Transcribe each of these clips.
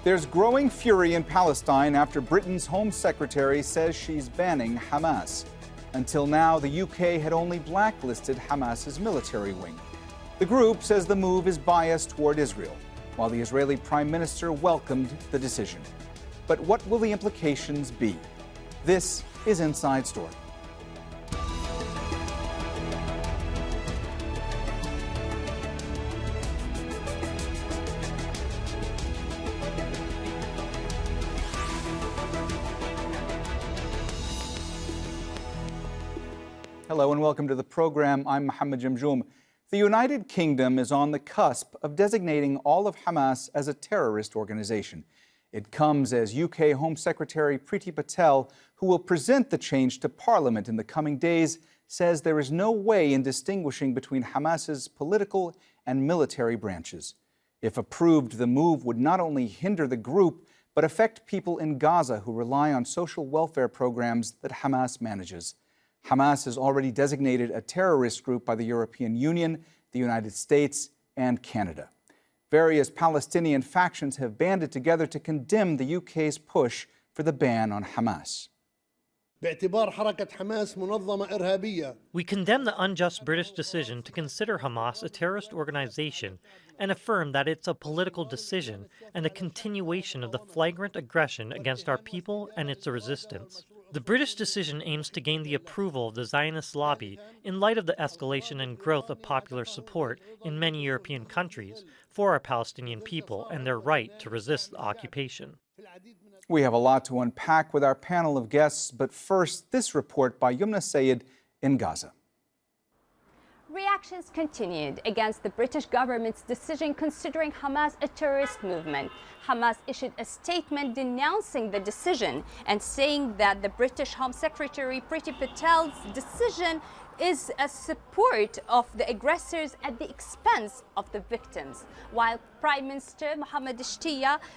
There's growing fury in Palestine after Britain's Home Secretary says she's banning Hamas. Until now, the UK had only blacklisted Hamas's military wing. The group says the move is biased toward Israel, while the Israeli Prime Minister welcomed the decision. But what will the implications be? This is Inside Story. Hello and welcome to the program. I'm Mohammed Jamjoum. The United Kingdom is on the cusp of designating all of Hamas as a terrorist organization. It comes as UK Home Secretary Priti Patel, who will present the change to Parliament in the coming days, says there is no way in distinguishing between Hamas's political and military branches. If approved, the move would not only hinder the group, but affect people in Gaza who rely on social welfare programs that Hamas manages. Hamas is already designated a terrorist group by the European Union, the United States, and Canada. Various Palestinian factions have banded together to condemn the UK's push for the ban on Hamas. We condemn the unjust British decision to consider Hamas a terrorist organization and affirm that it's a political decision and a continuation of the flagrant aggression against our people and its resistance. The British decision aims to gain the approval of the Zionist lobby in light of the escalation and growth of popular support in many European countries for our Palestinian people and their right to resist the occupation. We have a lot to unpack with our panel of guests, but first, this report by Yumna Sayed in Gaza. Reactions continued against the British government's decision considering Hamas a terrorist movement. Hamas issued a statement denouncing the decision and saying that the British Home Secretary Priti Patel's decision is a support of the aggressors at the expense of the victims, while Prime Minister Mohammed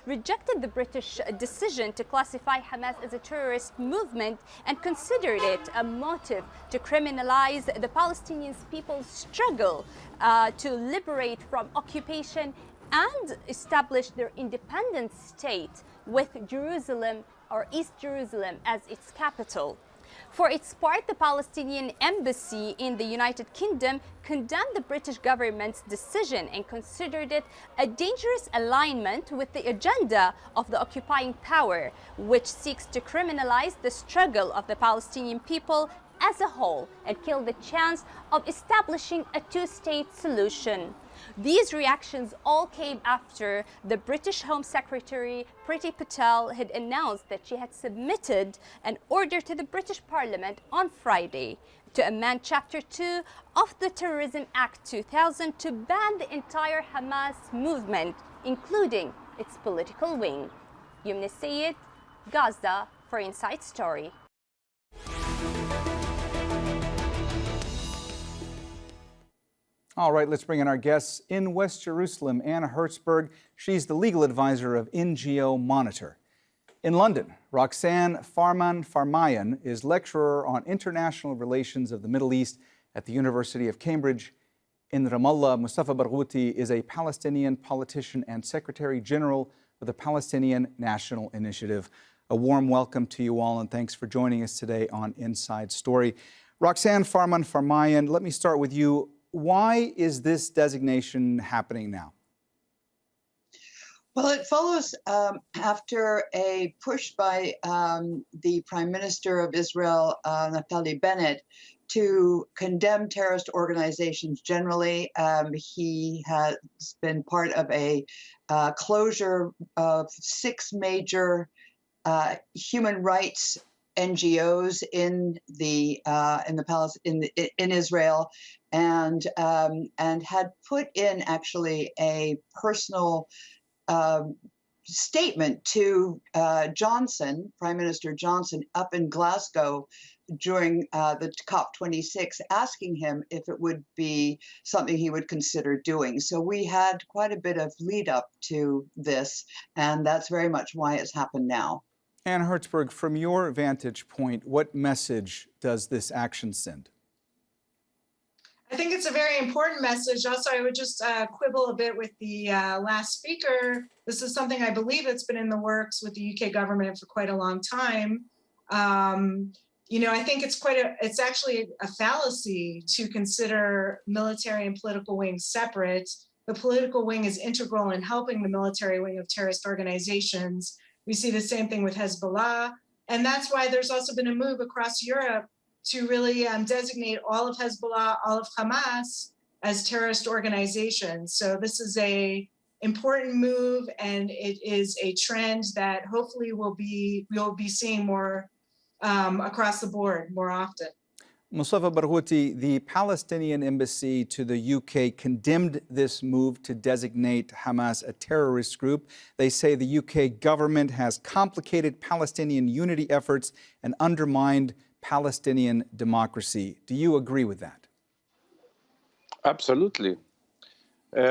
rejected the British decision to classify Hamas as a terrorist movement and considered it a motive to criminalize the Palestinian people's struggle to liberate from occupation and establish their independent state with Jerusalem or East Jerusalem as its capital. For its part, the Palestinian Embassy in the United Kingdom condemned the British government's decision and considered it a dangerous alignment with the agenda of the occupying power, which seeks to criminalize the struggle of the Palestinian people as a whole and kill the chance of establishing a two-state solution. These reactions all came after the British Home Secretary Priti Patel had announced that she had submitted an order to the British Parliament on Friday to amend Chapter 2 of the Terrorism Act 2000 to ban the entire Hamas movement, including its political wing. Yumna Sayed, Gaza, for Inside Story. All right, let's bring in our guests in West Jerusalem, Anna Herzberg. She's the legal advisor of NGO Monitor. In London, Roxane Farmanfarmaian is lecturer on international relations of the Middle East at the University of Cambridge. In Ramallah, Mustafa Barghouti is a Palestinian politician and Secretary General of the Palestinian National Initiative. A warm welcome to you all, and thanks for joining us today on Inside Story. Roxane Farmanfarmaian, let me start with you. Why is this designation happening now? Well, it follows after a push by the Prime Minister of Israel, Naftali Bennett, to condemn terrorist organizations generally. He has been part of a closure of 6 major human rights NGOs in Israel, and had put in actually a personal statement to Johnson, Prime Minister Johnson, up in Glasgow during the COP26, asking him if it would be something he would consider doing. So we had quite a bit of lead up to this, and that's very much why it's happened now. Anna Herzberg, from your vantage point, what message does this action send? I think it's a very important message. Also, I would just quibble a bit with the last speaker. This is something I believe that's been in the works with the UK government for quite a long time. You know, I think it's actually a fallacy to consider military and political wings separate. The political wing is integral in helping the military wing of terrorist organizations. We see the same thing with Hezbollah. And that's why there's also been a move across Europe to really designate all of Hezbollah, all of Hamas as terrorist organizations. So this is an important move, and it is a trend that hopefully we'll be seeing more across the board more often. Mustafa Barghouti, the Palestinian Embassy to the UK condemned this move to designate Hamas a terrorist group. They say the UK government has complicated Palestinian unity efforts and undermined Palestinian democracy. Do you agree with that? Absolutely.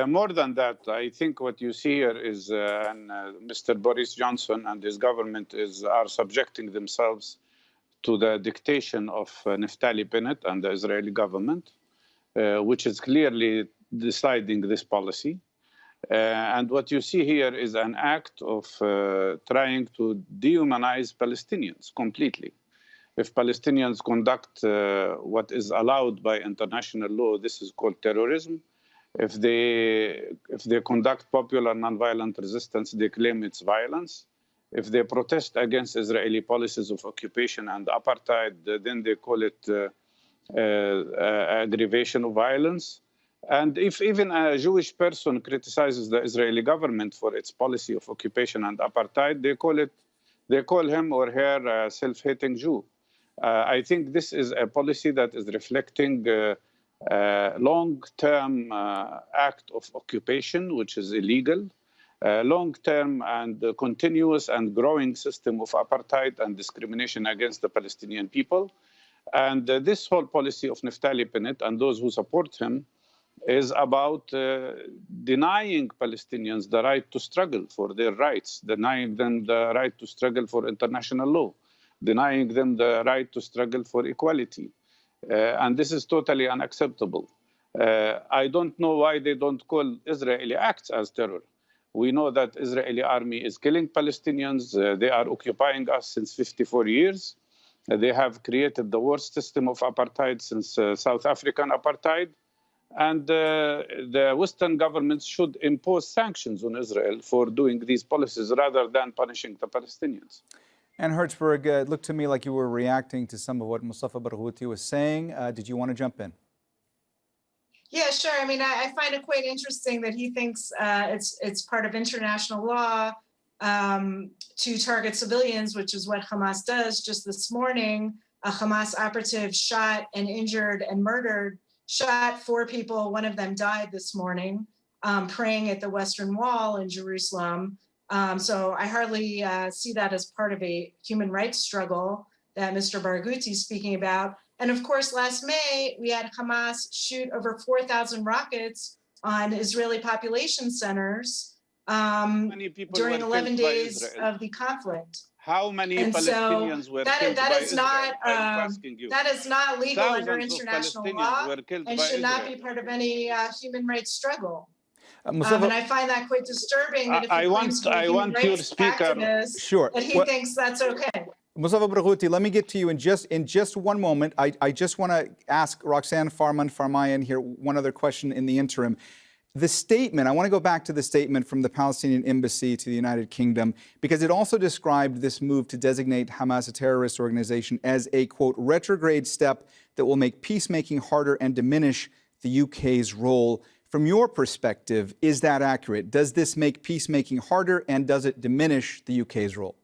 More than that, I think what you see here is Mr. Boris Johnson and his government are subjecting themselves to the dictation of Naftali Bennett and the Israeli government, which is clearly deciding this policy. And what you see here is an act of trying to dehumanize Palestinians completely. If Palestinians conduct what is allowed by international law, this is called terrorism. If they conduct popular nonviolent resistance, they claim it's violence. If they protest against Israeli policies of occupation and apartheid, then they call it aggravation of violence. And if even a Jewish person criticizes the Israeli government for its policy of occupation and apartheid, they call him or her a self-hating Jew. I think this is a policy that is reflecting a long-term act of occupation, which is illegal. Long-term and continuous and growing system of apartheid and discrimination against the Palestinian people. And this whole policy of Naftali Bennett and those who support him is about denying Palestinians the right to struggle for their rights, denying them the right to struggle for international law, denying them the right to struggle for equality. And this is totally unacceptable. I don't know why they don't call Israeli acts as terror. We know that Israeli army is killing Palestinians. They are occupying us since 54 years. They have created the worst system of apartheid since South African apartheid. And the Western governments should impose sanctions on Israel for doing these policies rather than punishing the Palestinians. And Herzberg, it looked to me like you were reacting to some of what Mustafa Barghouti was saying. Did you want to jump in? Yeah, sure. I mean, I find it quite interesting that he thinks it's part of international law to target civilians, which is what Hamas does. Just this morning, a Hamas operative shot and injured and murdered, shot 4 people. One of them died this morning, praying at the Western Wall in Jerusalem. So I hardly see that as part of a human rights struggle that Mr. Barghouti is speaking about. And of course, last May, we had Hamas shoot over 4,000 rockets on Israeli population centers during 11 days of the conflict. How many Palestinians were killed by Israel? That is not legal under international law and should not be part of any human rights struggle. And I find that quite disturbing that if he claims to be a human rights activist, that he thinks that's okay. Mustafa Barghouti, let me get to you in just one moment. I just want to ask Roxane Farmanfarmaian here one other question in the interim. The statement, I want to go back to the statement from the Palestinian Embassy to the United Kingdom, because it also described this move to designate Hamas a terrorist organization as a, quote, retrograde step that will make peacemaking harder and diminish the UK's role. From your perspective, is that accurate? Does this make peacemaking harder, and does it diminish the UK's role?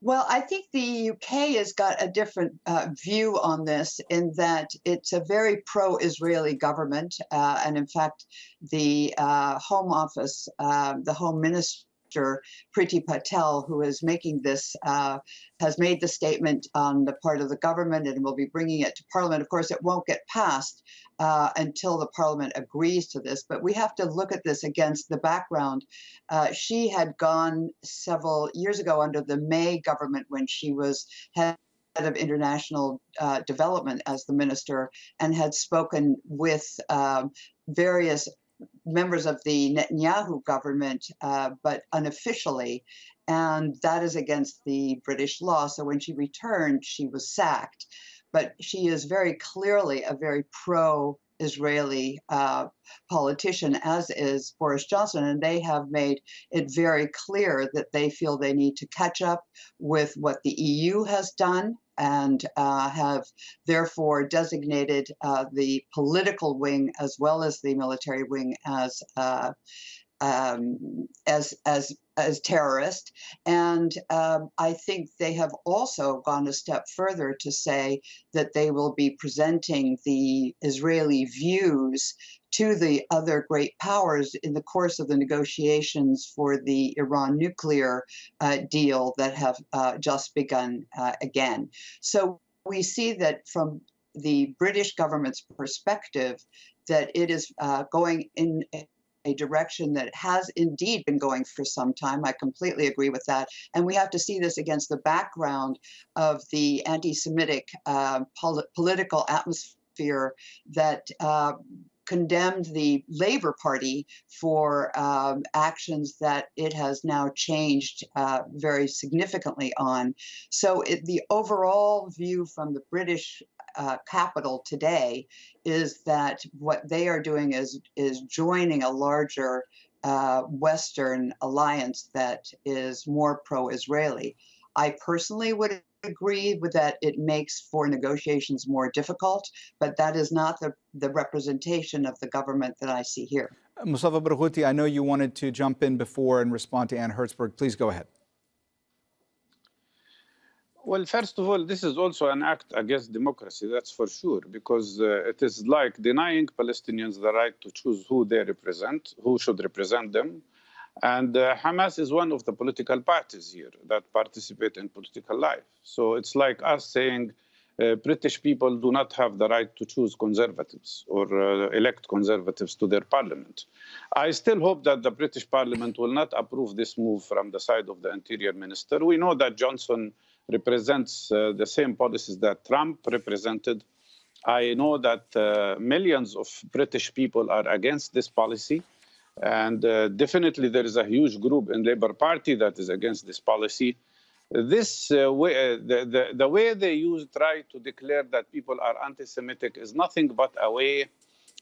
Well, I think the UK has got a different view on this in that it's a very pro-Israeli government. And in fact, the Home Office, the Home Minister, Priti Patel, who is making this, has made the statement on the part of the government and will be bringing it to Parliament. Of course, it won't get passed until the Parliament agrees to this. But we have to look at this against the background. She had gone several years ago under the May government when she was head of International Development as the minister and had spoken with various members of the Netanyahu government, but unofficially. And that is against the British law. So when she returned, she was sacked. But she is very clearly a very pro-Israeli politician, as is Boris Johnson. And they have made it very clear that they feel they need to catch up with what the EU has done and have therefore designated the political wing as well as the military wing as terrorist. And I think they have also gone a step further to say that they will be presenting the Israeli views to the other great powers in the course of the negotiations for the Iran nuclear deal that have just begun again. So we see that from the British government's perspective, that it is going in a direction that has indeed been going for some time. I completely agree with that. And we have to see this against the background of the anti-Semitic political atmosphere that condemned the Labour Party for actions that it has now changed very significantly on. So the overall view from the British capital today is that what they are doing is joining a larger Western alliance that is more pro-Israeli. I personally would agree with that. It makes for negotiations more difficult, but that is not the representation of the government that I see here. Mustafa Barghouti, I know you wanted to jump in before and respond to Ann Herzberg. Please go ahead. Well, first of all, this is also an act against democracy, that's for sure, because it is like denying Palestinians the right to choose who they represent, who should represent them. And Hamas is one of the political parties here that participate in political life. So it's like us saying British people do not have the right to choose conservatives or elect conservatives to their parliament. I still hope that the British parliament will not approve this move from the side of the Interior Minister. We know that Johnson represents the same policies that Trump represented. I know that millions of British people are against this policy. And definitely there is a huge group in Labour Party that is against this policy. This way, the way they try to declare that people are anti-Semitic is nothing but a way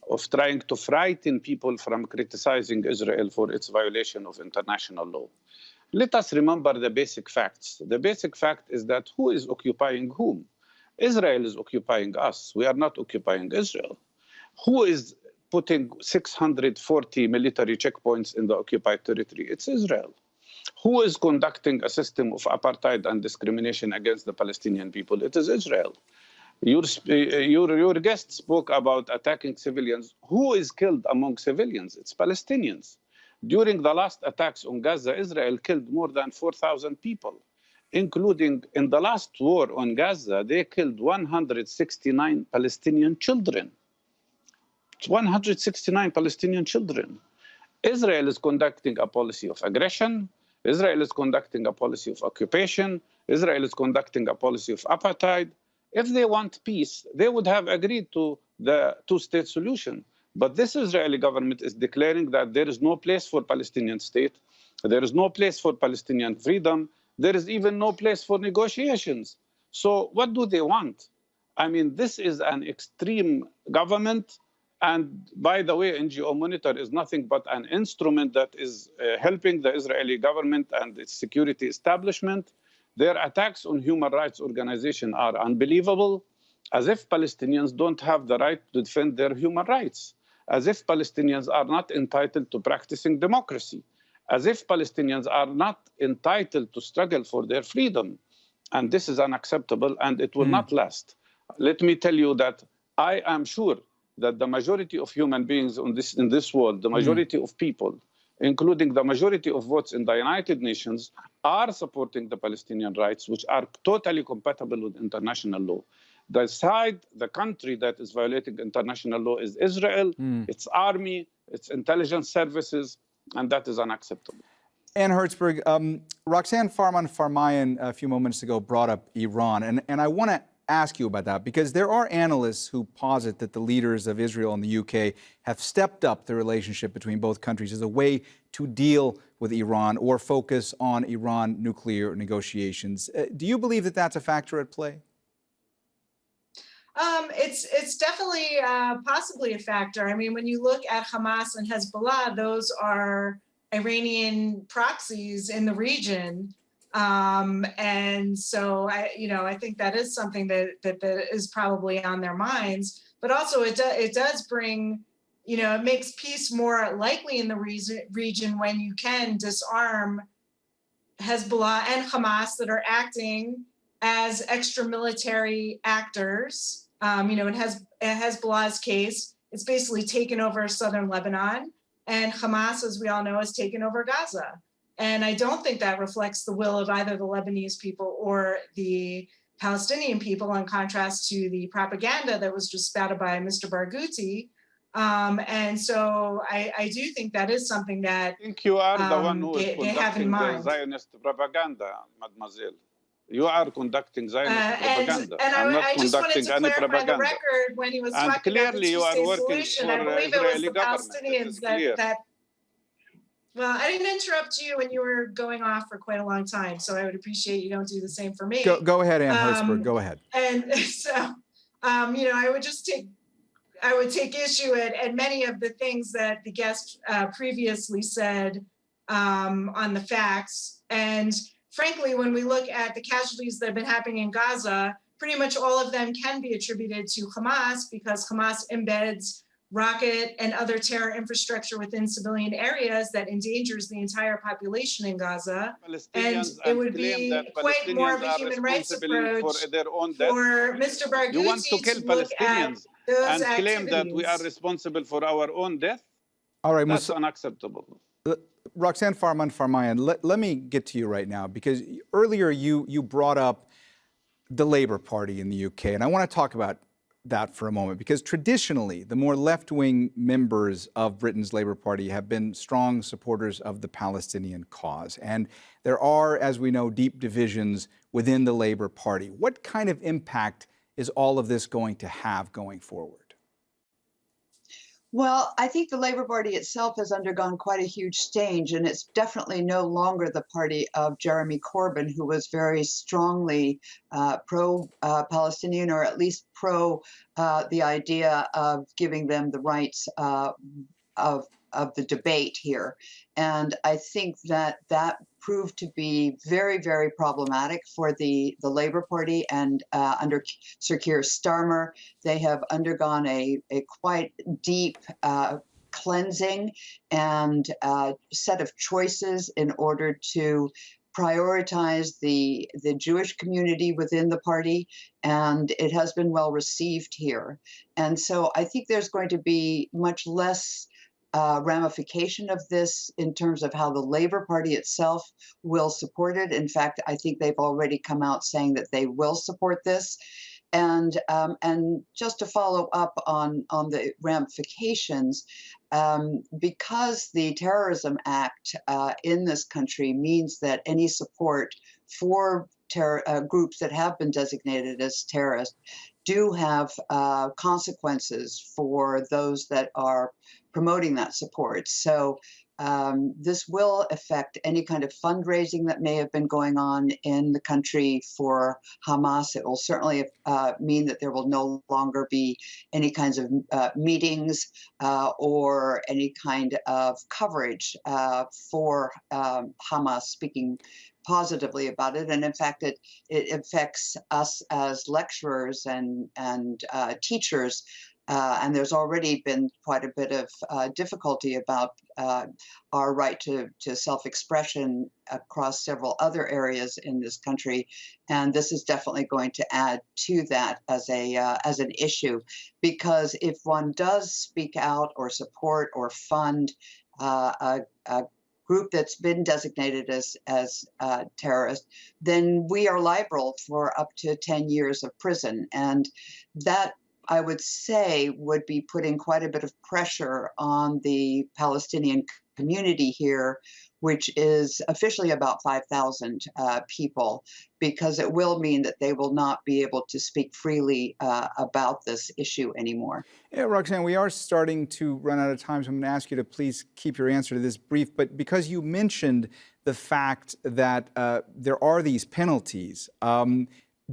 of trying to frighten people from criticizing Israel for its violation of international law. Let us remember the basic facts. The basic fact is that who is occupying whom? Israel is occupying us. We are not occupying Israel. Who is putting 640 military checkpoints in the occupied territory? It's Israel. Who is conducting a system of apartheid and discrimination against the Palestinian people? It is Israel. Your guest spoke about attacking civilians. Who is killed among civilians? It's Palestinians. During the last attacks on Gaza, Israel killed more than 4,000 people, including in the last war on Gaza, they killed 169 Palestinian children. 169 Palestinian children. Israel is conducting a policy of aggression. Israel is conducting a policy of occupation. Israel is conducting a policy of apartheid. If they want peace, they would have agreed to the two-state solution. But this Israeli government is declaring that there is no place for Palestinian state. There is no place for Palestinian freedom. There is even no place for negotiations. So what do they want? I mean, this is an extreme government. And by the way, NGO Monitor is nothing but an instrument that is helping the Israeli government and its security establishment. Their attacks on human rights organizations are unbelievable, as if Palestinians don't have the right to defend their human rights, as if Palestinians are not entitled to practicing democracy, as if Palestinians are not entitled to struggle for their freedom. And this is unacceptable, and it will not last. Let me tell you that I am sure that the majority of human beings in this world, the majority of people, including the majority of votes in the United Nations, are supporting the Palestinian rights, which are totally compatible with international law. The country that is violating international law is Israel, its army, its intelligence services, and that is unacceptable. Ann Herzberg, Roxane Farmanfarmaian a few moments ago brought up Iran, and I want to ask you about that because there are analysts who posit that the leaders of Israel and the UK have stepped up the relationship between both countries as a way to deal with Iran or focus on Iran nuclear negotiations. Do you believe that that's a factor at play? It's definitely possibly a factor. I mean, when you look at Hamas and Hezbollah, those are Iranian proxies in the region. And so I think that is something that is probably on their minds, but also it does bring, it makes peace more likely in the region when you can disarm Hezbollah and Hamas that are acting as extra-military actors. In Hezbollah's case, it's basically taken over southern Lebanon, and Hamas, as we all know, has taken over Gaza. And I don't think that reflects the will of either the Lebanese people or the Palestinian people, in contrast to the propaganda that was just spouted by Mr. Barghouti. And so I do think that is something that I think you are the one who is they have in conducting the mind. Zionist propaganda, mademoiselle. You are conducting Zionist propaganda. And I'm not I just wanted conducting to any clarify propaganda. the record when he was And talking about the clearly you are two-state working solution. for I believe it was Israeli the government. It Palestinians is clear. well, I didn't interrupt you when you were going off for quite a long time, so I would appreciate you don't do the same for me. Go ahead, Ann Herzberg. Go ahead. And so, I would take issue at many of the things that the guest previously said on the facts. And frankly, when we look at the casualties that have been happening in Gaza, pretty much all of them can be attributed to Hamas because Hamas embeds rocket and other terror infrastructure within civilian areas that endangers the entire population in Gaza. And it would be quite more of a human rights approach for their own death. for Mr. Barghouti You want to kill Palestinians and claim that we are responsible for our own death? All right, that's unacceptable. Roxane Farmanfarmaian, let me get to you right now, because earlier you brought up the Labour Party in the UK, and I want to talk about that for a moment, because traditionally the more left-wing members of Britain's Labour Party have been strong supporters of the Palestinian cause. And there are, as we know, deep divisions within the Labour Party. What kind of impact is all of this going to have going forward? Well, I think the Labour Party itself has undergone quite a huge change, and it's definitely no longer the party of Jeremy Corbyn, who was very strongly pro-Palestinian, or at least pro the idea of giving them the rights of the debate here. And I think that proved to be very, very problematic for the Labour Party. And under Sir Keir Starmer, they have undergone a quite deep cleansing and set of choices in order to prioritize the Jewish community within the party, and it has been well received here. And so I think there's going to be much less ramification of this in terms of how the Labour Party itself will support it. In fact, I think they've already come out saying that they will support this. And just to follow up on the ramifications, because the Terrorism Act in this country means that any support for groups that have been designated as terrorist do have consequences for those that are promoting that support. So this will affect any kind of fundraising that may have been going on in the country for Hamas. It will certainly mean that there will no longer be any kinds of meetings or any kind of coverage for Hamas speaking positively about it. And in fact, it affects us as lecturers and teachers. And there's already been quite a bit of difficulty about our right to self-expression across several other areas in this country, and this is definitely going to add to that as an issue, because if one does speak out or support or fund a group that's been designated as terrorist, then we are liable for up to 10 years of prison, and that, I would say, would be putting quite a bit of pressure on the Palestinian community here, which is officially about 5,000 people, because it will mean that they will not be able to speak freely about this issue anymore. Yeah, Roxane, we are starting to run out of time, so I'm going to ask you to please keep your answer to this brief. But because you mentioned the fact that there are these penalties,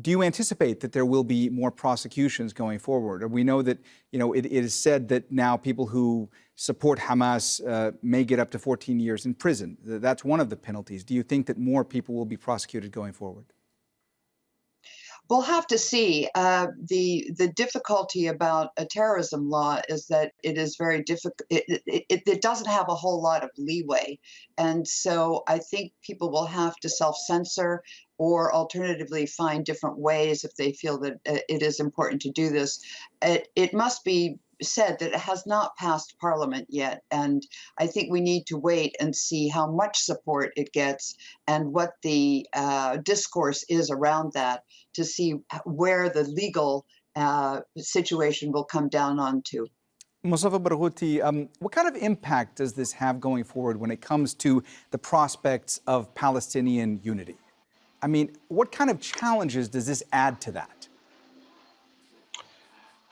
do you anticipate that there will be more prosecutions going forward? We know that, it is said that now people who support Hamas may get up to 14 years in prison. That's one of the penalties. Do you think that more people will be prosecuted going forward? We'll have to see. The difficulty about a terrorism law is that it is very difficult. It doesn't have a whole lot of leeway. And so I think people will have to self-censor or alternatively find different ways if they feel that it is important to do this. It must be said that it has not passed Parliament yet, and I think we need to wait and see how much support it gets and what the discourse is around that to see where the legal situation will come down onto. Mustafa Barghouti, what kind of impact does this have going forward when it comes to the prospects of Palestinian unity? I mean, what kind of challenges does this add to that?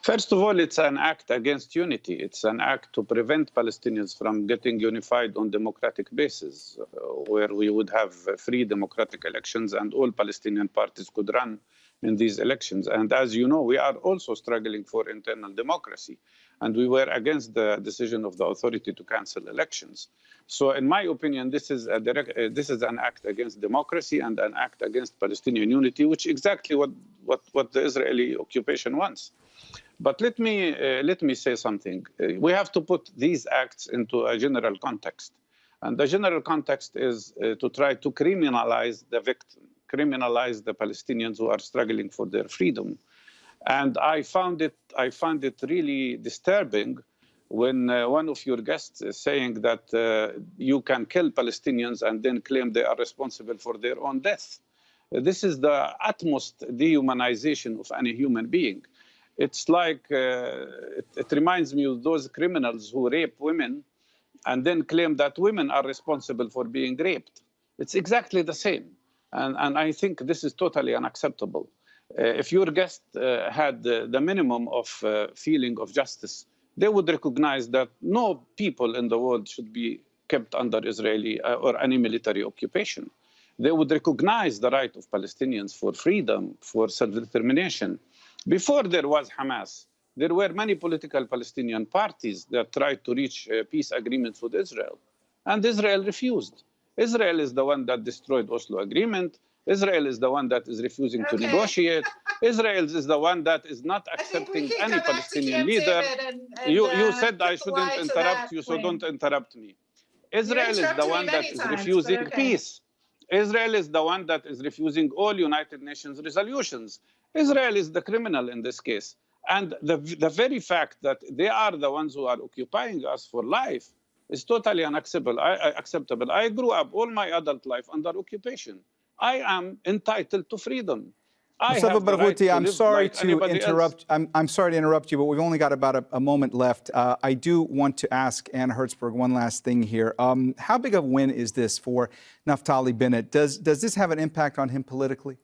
First of all, it's an act against unity. It's an act to prevent Palestinians from getting unified on democratic basis, where we would have free democratic elections and all Palestinian parties could run in these elections. And as you know, we are also struggling for internal democracy. And we were against the decision of the authority to cancel elections. So in my opinion, this is an act against democracy and an act against Palestinian unity, which is exactly what the Israeli occupation wants. But let me say something. We have to put these acts into a general context. And the general context is to try to criminalize the victim, criminalize the Palestinians who are struggling for their freedom. And I found it really disturbing when one of your guests is saying that you can kill Palestinians and then claim they are responsible for their own death. This is the utmost dehumanization of any human being. It's like, it reminds me of those criminals who rape women and then claim that women are responsible for being raped. It's exactly the same. And I think this is totally unacceptable. If your guest had the minimum of feeling of justice, they would recognize that no people in the world should be kept under Israeli or any military occupation. They would recognize the right of Palestinians for freedom, for self-determination. Before there was Hamas, there were many political Palestinian parties that tried to reach peace agreements with Israel, and Israel refused. Israel is the one that destroyed Oslo Agreement. Israel is the one that is refusing to negotiate. Israel is the one that is not accepting any Palestinian leader. You said I shouldn't interrupt you, so don't interrupt me. Israel is the one that is refusing peace. Israel is the one that is refusing all United Nations resolutions. Israel is the criminal in this case. And the very fact that they are the ones who are occupying us for life is totally unacceptable. I grew up all my adult life under occupation. I am entitled to freedom. Mustafa Barghouti, I'm sorry to interrupt. I'm sorry to interrupt you, but we've only got about a moment left. I do want to ask Ann Herzberg one last thing here. How big of a win is this for Naftali Bennett? Does this have an impact on him politically?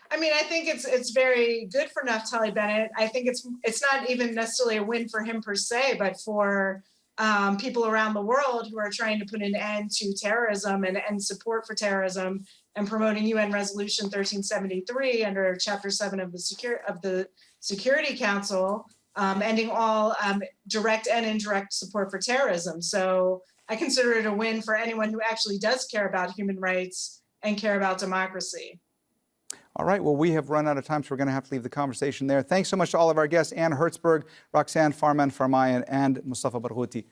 I mean, I think it's very good for Naftali Bennett. I think it's not even necessarily a win for him per se, but for people around the world who are trying to put an end to terrorism and end support for terrorism and promoting UN Resolution 1373 under Chapter 7 of the Security Council, ending all direct and indirect support for terrorism. So I consider it a win for anyone who actually does care about human rights and care about democracy. All right, well, we have run out of time, so we're going to have to leave the conversation there. Thanks so much to all of our guests, Ann Herzberg, Roxane Farmanfarmaian, and Mustafa Barghouti.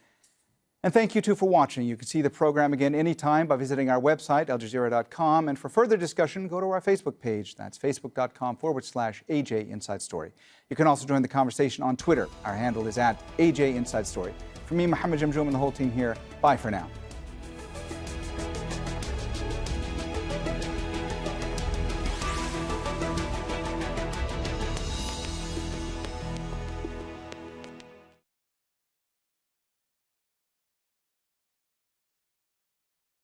And thank you, too, for watching. You can see the program again anytime by visiting our website, aljazeera.com. And for further discussion, go to our Facebook page. That's facebook.com/AJ Inside Story. You can also join the conversation on Twitter. Our handle is @AJ Inside Story. For me, Mohammed Jamjoum, and the whole team here, bye for now.